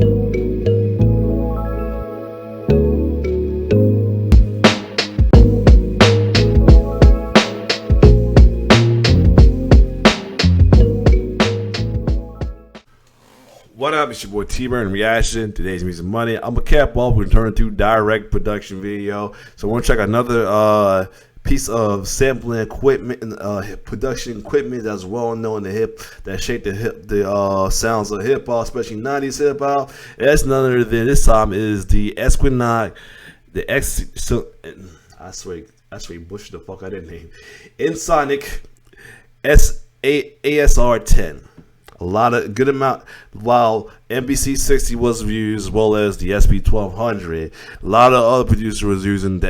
What up? It's your boy T-Burn Reaction. Today's Music Money. I'm a cap off. We're turning to direct production video. So we're gonna check another piece of sampling equipment and production equipment that's well known in the that shaped the sounds of hip hop, especially 90s hip hop. That's none other than this time is the Equinox, I swear Bush the fuck out of that name. Ensoniq ASR 10. A lot of good amount, while MBC 60 was used as well as the SP 1200. A lot of other producers was using the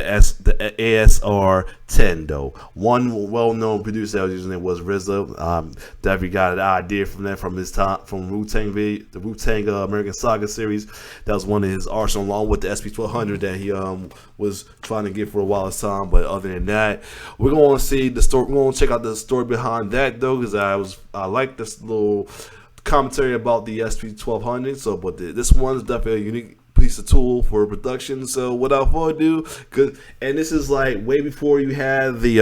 ASR 10 though. One well-known producer that was using it was RZA. Definitely got an idea from that from his time from the Wu-Tang American Saga series. That was one of his arsenal along with the SP 1200 that he was trying to get for a while of time. But other than that, we're going to see the story. We're going to check out the story behind that though, because I like this little commentary about the SP 1200. So, but this one is definitely a unique piece of tool for production. So, without further ado, and this is like way before you had the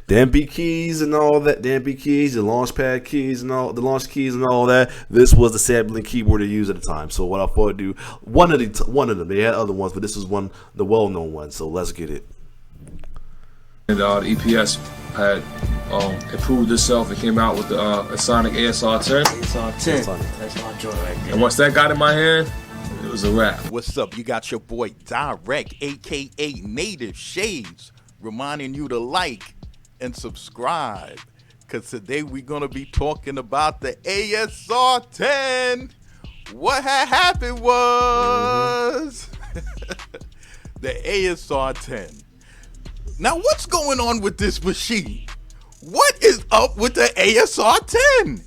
MP keys and all that, the MP keys, the launchpad keys and all the launch keys and all that. This was the sampling keyboard to use at the time. So, without further ado, one of them. They had other ones, but this was the well-known one. So, let's get it. And the EPS had improved itself. It came out with the Ensoniq ASR 10. ASR 10. That's my joint right there. And once that got in my hand, it was a wrap. What's up? You got your boy Direct, aka Native Shades, reminding you to like and subscribe, because today we're gonna be talking about the ASR 10. What had happened was the ASR 10. Now, what's going on with this machine? What is up with the ASR 10?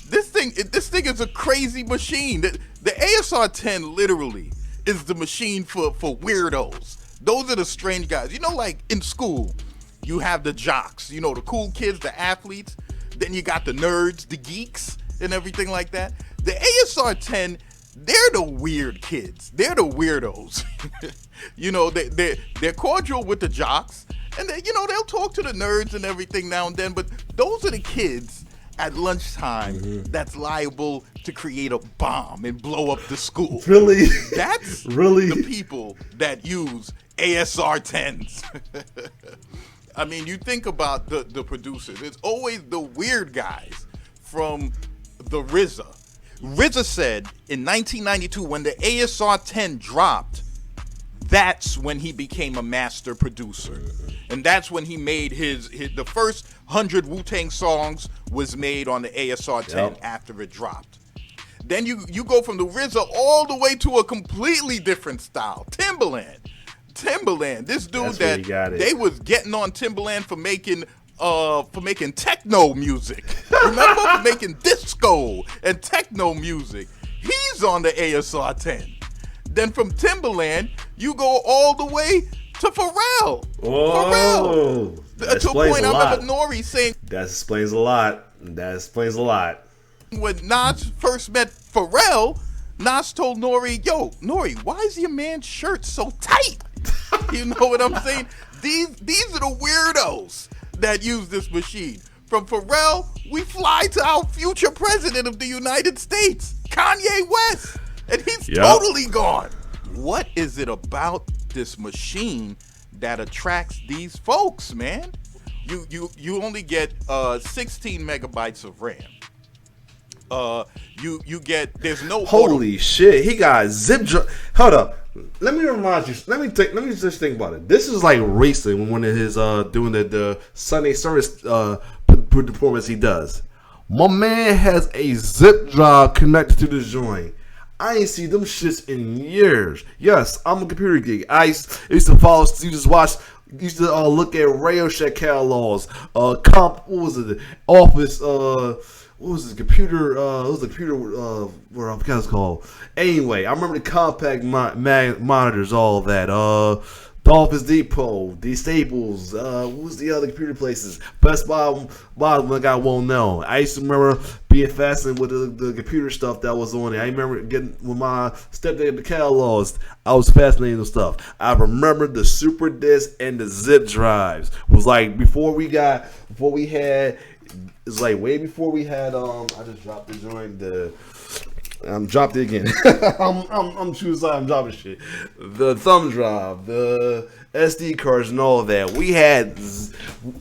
This thing is a crazy machine. The ASR 10 literally is the machine for weirdos. Those are the strange guys. You know, like in school, you have the jocks, you know, the cool kids, the athletes. Then you got the nerds, the geeks, and everything like that. The ASR 10, they're the weird kids. They're the weirdos. You know, they're cordial with the jocks, and they'll talk to the nerds and everything now and then. But those are the kids at lunchtime that's liable to create a bomb and blow up the school. Really? That's really the people that use ASR 10s. I mean, you think about the producers. It's always the weird guys from the RZA. RZA said in 1992 when the ASR 10 dropped, that's when he became a master producer. And that's when he made the first 100 Wu-Tang songs was made on the ASR 10 after it dropped. Then you go from the RZA all the way to a completely different style. Timbaland, this dude they was getting on Timbaland for making techno music. Remember? For making disco and techno music. He's on the ASR 10. Then from Timbaland, you go all the way to Pharrell. Whoa. To a point I remember Nori saying that explains a lot. That explains a lot. When Nas first met Pharrell, Nas told Nori, "Yo, Nori, why is your man's shirt so tight?" You know what I'm saying? These are the weirdos that use this machine. From Pharrell, we fly to our future president of the United States, Kanye West. And he's totally gone. What is it about this machine that attracts these folks, man? You only get 16 megabytes of RAM. You get there's no holy shit. He got zip drive. Hold up. Let me remind you. Let me just think about it. This is like recently when one of his doing the Sunday service performance he does. My man has a zip drive connected to the joint. I ain't seen them shits in years. Yes, I'm a computer geek. I used to follow, used to look at Radio Shack catalogs, what was it, Office, what was it, computer, what I forgot it's called. Anyway, I remember the compact monitors, all that, the Office Depot, the Staples, what was the other computer places? Best Buy when I got well known. I used to remember being fascinated with the computer stuff that was on there. I remember getting with my stepdad the catalogs. I was fascinated with stuff. I remember the super disc and the zip drives. It was like it's like way before we had I just dropped the joint dropped it again. I'm choosing. I'm dropping shit. The thumb drive, the SD cards, and all that. We had.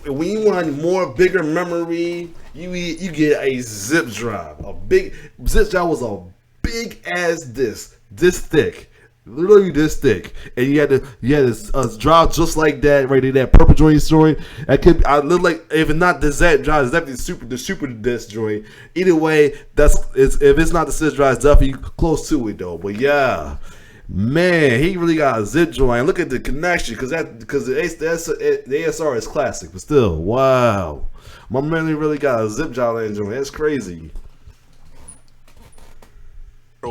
When you want more bigger memory, you get a zip drive. A big zip drive was a big ass disc, this thick. Literally this thick, and you had to drive just like that right there. That purple joint story. I look like if it's not the Z drive, it's definitely the super disc joint. Either way, if it's not the zip drive, it's definitely close to it though. But yeah, man, he really got a zip joint. Look at the connection, because the ASR is classic, but still, wow, my man really got a zip joint. That's crazy.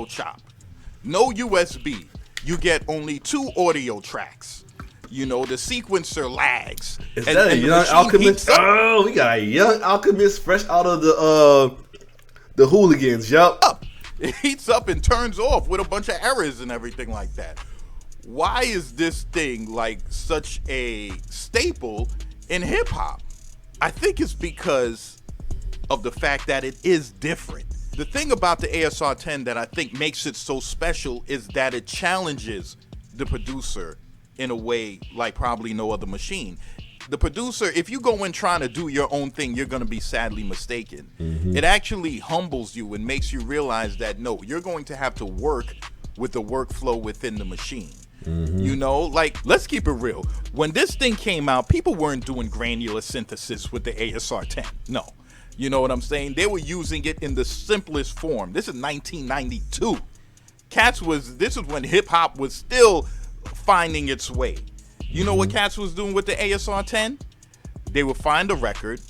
Chop. No USB. You get only 2 audio tracks. You know, the sequencer lags. Is that a Young Alchemist? Oh, we got a Young Alchemist fresh out of the hooligans. Yup. It heats up and turns off with a bunch of errors and everything like that. Why is this thing like such a staple in hip hop? I think it's because of the fact that it is different. The thing about the ASR 10 that I think makes it so special is that it challenges the producer in a way like probably no other machine. The producer, if you go in trying to do your own thing, you're going to be sadly mistaken. Mm-hmm. It actually humbles you and makes you realize that, no, you're going to have to work with the workflow within the machine. Mm-hmm. You know, like, let's keep it real. When this thing came out, people weren't doing granular synthesis with the ASR 10. No. You know what I'm saying? They were using it in the simplest form. This is 1992. This is when hip hop was still finding its way. You know what Cats was doing with the ASR 10? They would find a record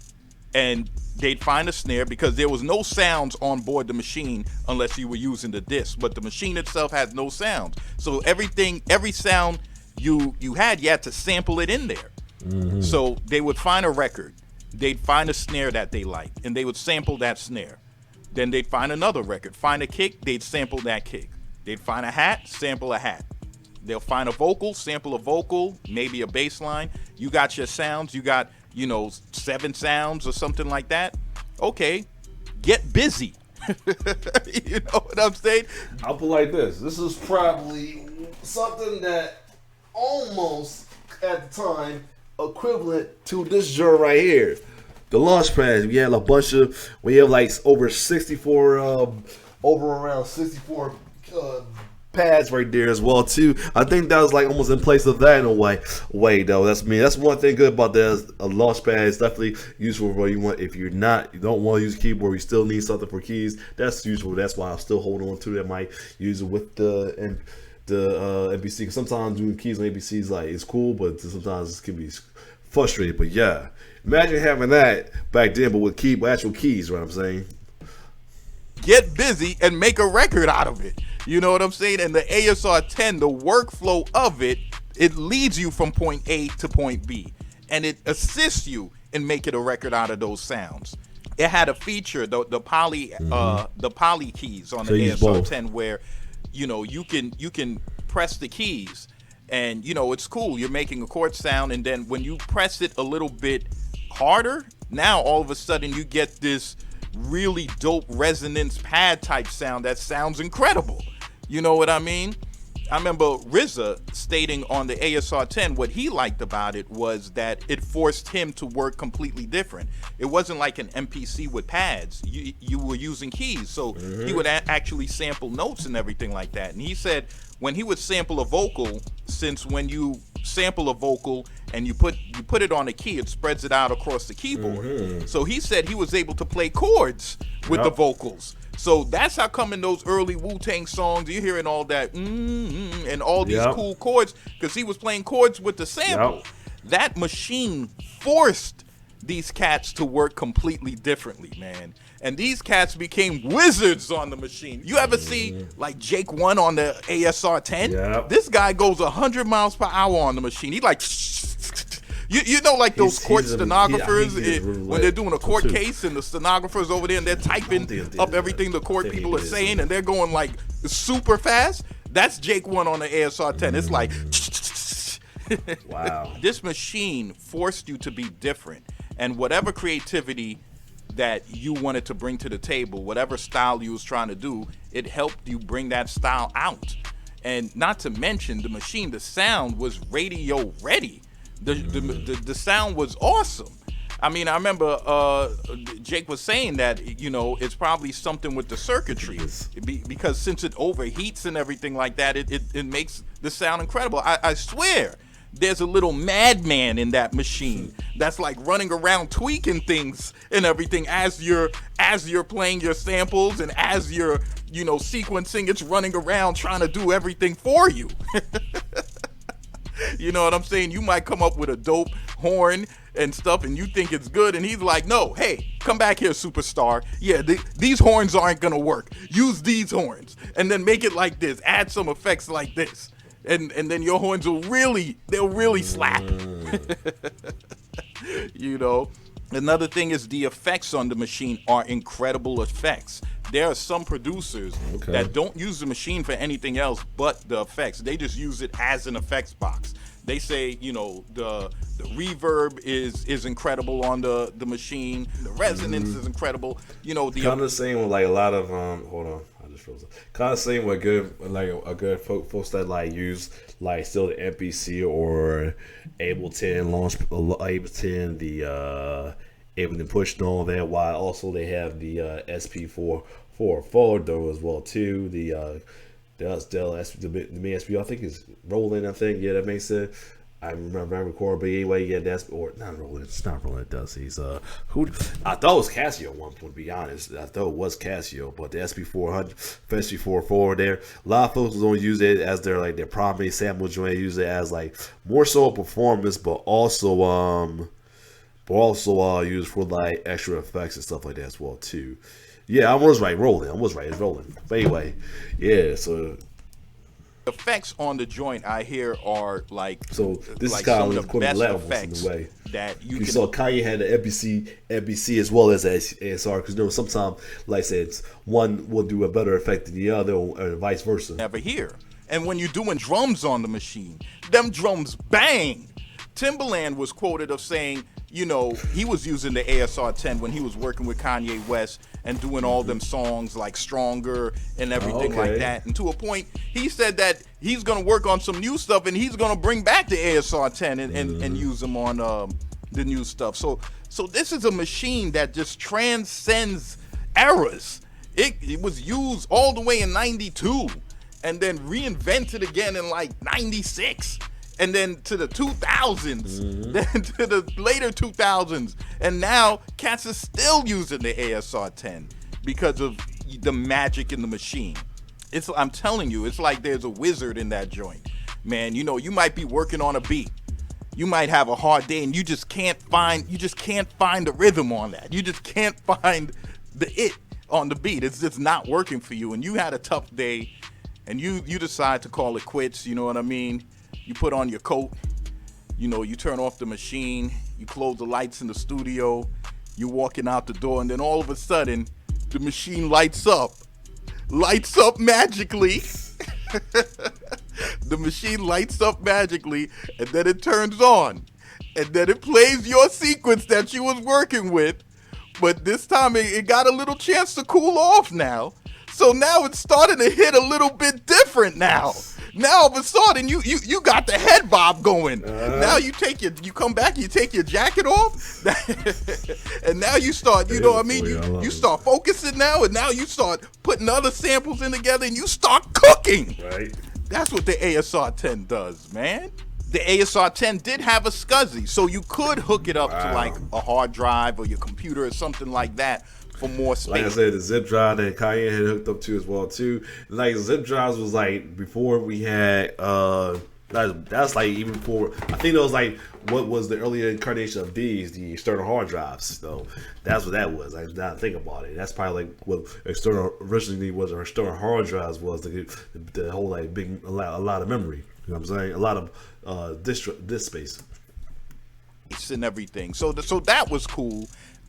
and they'd find a snare, because there was no sounds on board the machine unless you were using the disc. But the machine itself had no sounds. So every sound you had to sample it in there. Mm-hmm. So they would find a record. They'd find a snare that they liked, and they would sample that snare. Then they'd find another record, find a kick, they'd sample that kick. They'd find a hat, sample a hat. They'll find a vocal, sample a vocal, maybe a bass line. You got your sounds, you got, 7 sounds or something like that. Okay, get busy. You know what I'm saying? I'll put it like this. This is probably something that almost, at the time, equivalent to this joint right here, the Launchpad. We have like over 64 around 64 pads right there as well too. I think that was like almost in place of that in a way though. That's one thing good about that. A Launchpad is definitely useful for you you don't want to use a keyboard, you still need something for keys. That's useful. That's why I'm still holding on to it. I might use it with the MPC, because sometimes doing keys on MPC is it's cool, but sometimes it can be frustrating. But yeah, imagine having that back then, but with actual keys. What I'm saying, get busy and make a record out of it. You know what I'm saying? And the ASR 10, the workflow of it leads you from point A to point B, and it assists you in making a record out of those sounds. It had a feature, the poly keys on the ASR 10, where you can press the keys, and it's cool. You're making a chord sound, and then when you press it a little bit harder, now all of a sudden you get this really dope resonance pad type sound that sounds incredible. You know what I mean? I remember RZA stating on the ASR 10 what he liked about it was that it forced him to work completely different. It wasn't like an MPC with pads. You were using keys, so he would actually sample notes and everything like that. And he said when he would sample a vocal, since when you sample a vocal and you put it on a key, it spreads it out across the keyboard. So he said he was able to play chords with the vocals. So that's how come in those early Wu-Tang songs you're hearing all that and all these cool chords, because he was playing chords with the sample. That machine forced these cats to work completely differently, man. And these cats became wizards on the machine. You ever see like Jake 1 on the ASR 10? This guy goes 100 miles per hour on the machine. He like You know, like those court he's a- stenographers, yeah, I think he's really when they're doing a court too. case and the stenographers over there and they're typing up everything the court people are saying and they're going like super fast. That's Jake 1 on the ASR 10. It's like, Wow. this machine forced you to be different, and whatever creativity that you wanted to bring to the table, whatever style you was trying to do, it helped you bring that style out. And not to mention the machine, the sound was radio ready. The sound was awesome. I mean, I remember Jake was saying that, you know, it's probably something with the circuitry because since it overheats and everything like that, it makes the sound incredible. I swear there's a little madman in that machine that's like running around tweaking things and everything as you're playing your samples and as you're, you know, sequencing. It's running around trying to do everything for you. You know what I'm saying? You might come up with a dope horn and stuff and you think it's good, and he's like, no, hey, come back here, superstar. Yeah, these horns aren't gonna work. Use these horns and then make it like this. Add some effects like this. And then your horns will really slap. You know? Another thing is the effects on the machine are incredible effects. There are some producers that don't use the machine for anything else but the effects. They just use it as an effects box. They say, you know, the reverb is incredible on the machine. The resonance is incredible. You know, the Kind of the same with like a lot of hold on, I just froze up. Kind of same with a good folks that like use like still the MPC or Ableton Ableton, the Ableton Push and all that. While also they have the SP4 though as well too. The main SP I think is Roland. I think that makes sense. I remember recording, but anyway, yeah, that's or not Roland. It's not Roland. Does he's who? I thought it was Casio at one point. To be honest, I thought it was Casio, but the SP400, SP44 there, a lot of folks don't use it as their primary sample joint. Use it as like more so a performance, but also used for like extra effects and stuff like that as well too. Yeah, I was right, Roland. It's Roland. But anyway, yeah, so. Effects on the joint I hear are like So this like is kind some of of the equivalent best levels in effects a way. that you You can saw Kanye had the MPC as well as the ASR because you know sometimes, like I said, one will do a better effect than the other, or vice versa. never hear. And when you're doing drums on the machine, them drums bang. Timbaland was quoted of saying, you know, he was using the ASR 10 when he was working with Kanye West and doing all them songs like Stronger and everything like that. And to a point, he said that he's going to work on some new stuff and he's going to bring back the ASR 10 and use them on the new stuff. So this is a machine that just transcends eras. It was used all the way in 92 and then reinvented again in like 96. And then to the 2000s, then to the later 2000s, and now cats are still using the ASR 10 because of the magic in the machine. I'm telling you, it's like there's a wizard in that joint, man. You know, you might be working on a beat, you might have a hard day, and you just can't find the rhythm on that. You just can't find the it on the beat. It's just not working for you, and you had a tough day, and you decide to call it quits. You know what I mean? You put on your coat, you know, you turn off the machine, you close the lights in the studio, you're walking out the door, and then all of a sudden, the machine lights up magically. The machine lights up magically, and then it turns on, and then it plays your sequence that you was working with, but this time it got a little chance to cool off now. So now it's starting to hit a little bit different now. Now all of a sudden you got the head bob going. Now you come back, you take your jacket off, and now you start, you know what I mean? You start focusing now, and now you start putting other samples in together, and you start cooking. Right. That's what the ASR 10 does, man. The ASR 10 did have a SCSI, so you could hook it up to like a hard drive or your computer or something like that for more space. Like I said, the zip drive that Kanye had hooked up to as well too. Like zip drives was like before we had that's like even before, I think it was like what was the earlier incarnation of these, the external hard drives. So that's what that was. Like now I think about it, that's probably like what originally was our external hard drives was the whole like big a lot of memory. You know what I'm saying? A lot of disk space. and everything. So that was cool.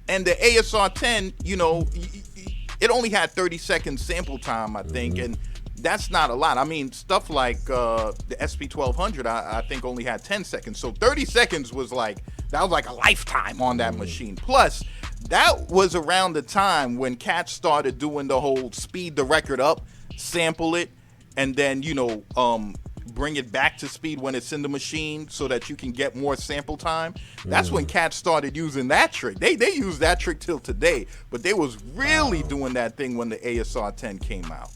And the ASR 10, you know, it only had 30 seconds sample time, I think, and that's not a lot. I mean, stuff like the SP1200, I think only had 10 seconds. So 30 seconds was like a lifetime on that machine. Plus, that was around the time when cats started doing the whole speed the record up, sample it, and then, you know, bring it back to speed when it's in the machine so that you can get more sample time. That's when cats started using that trick. They use that trick till today, but they was really doing that thing when the ASR 10 came out.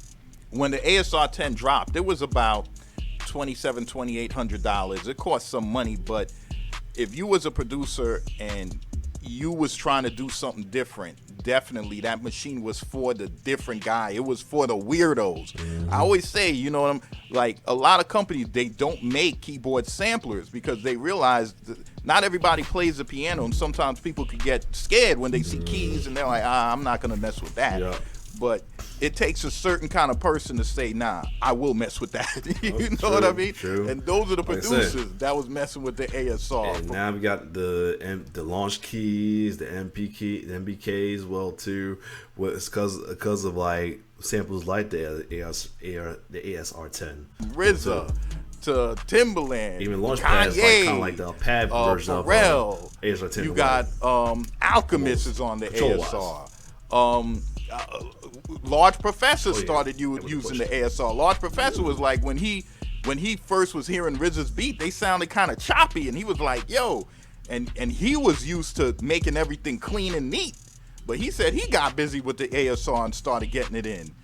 When the ASR 10 dropped, it was about $2,700-$2,800. It cost some money, but if you was a producer and you was trying to do something different, definitely that machine was for the different guy. It was for the weirdos. I always say, you know what I'm like, a lot of companies, they don't make keyboard samplers because they realize that not everybody plays the piano, and sometimes people could get scared when they see keys and they're like, I'm not gonna mess with that. Yeah. But it takes a certain kind of person to say, nah, I will mess with that. You know True, what I mean? true. And those are the Like I said. producers that was messing with the ASR. And now we got the launch keys, the MBKs as well too. It's because of like samples like the ASR 10, RZA to Timbaland, even launch Kanye, pads like kind of like the pad version Pharrell. of ASR 10. You got Alchemist is on the Control-wise. ASR. Large Professor started using the ASR. Large Professor was like when he first was hearing RZA's beat, they sounded kind of choppy, and he was like, "Yo," and he was used to making everything clean and neat, but he said he got busy with the ASR and started getting it in.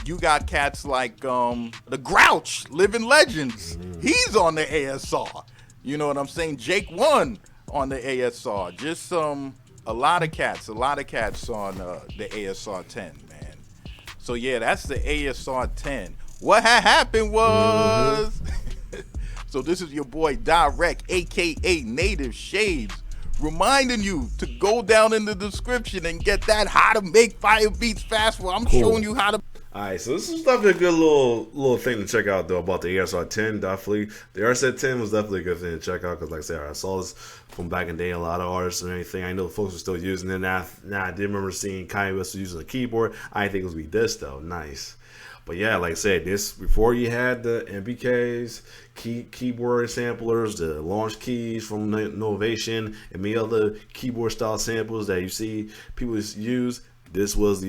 You got cats like the Grouch, Living Legends. He's on the ASR. You know what I'm saying? Jake One on the ASR. Just a lot of cats on the ASR 10, man. So yeah, that's the ASR 10. What had happened was, so this is your boy Direct, aka Native Shades, reminding you to go down in the description and get that how to make fire beats fast. Where I'm showing you how to. All right, so this is definitely a good little thing to check out though about the ASR 10. Definitely, the ASR 10 was definitely a good thing to check out because, like I said, I saw this from back in the day. A lot of artists and everything. I know folks were still using it. Now I did remember seeing Kanye West using a keyboard. I didn't think it was gonna be this though. Nice. But yeah, like I said, this before you had the MBKs, keyboard samplers, the launch keys from Novation, and many other keyboard style samples that you see people use. This was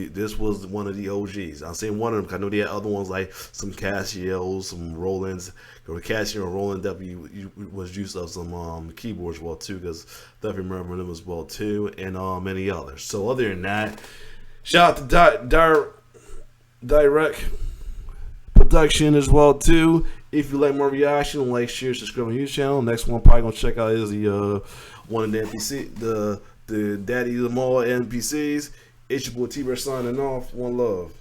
one of the OGs. I'm saying one of them because I know they had other ones like some Casios, some Rolands. Casio and Roland definitely was used of some keyboards as well too, because definitely remember them as well too, and many others. So other than that, shout out to Direct Production as well too. If you like more reaction, like, share, subscribe on YouTube channel. Next one probably gonna check out is the one of the NPC, the Daddy Lamar NPCs. It's your boy T-Bear signing off. One love.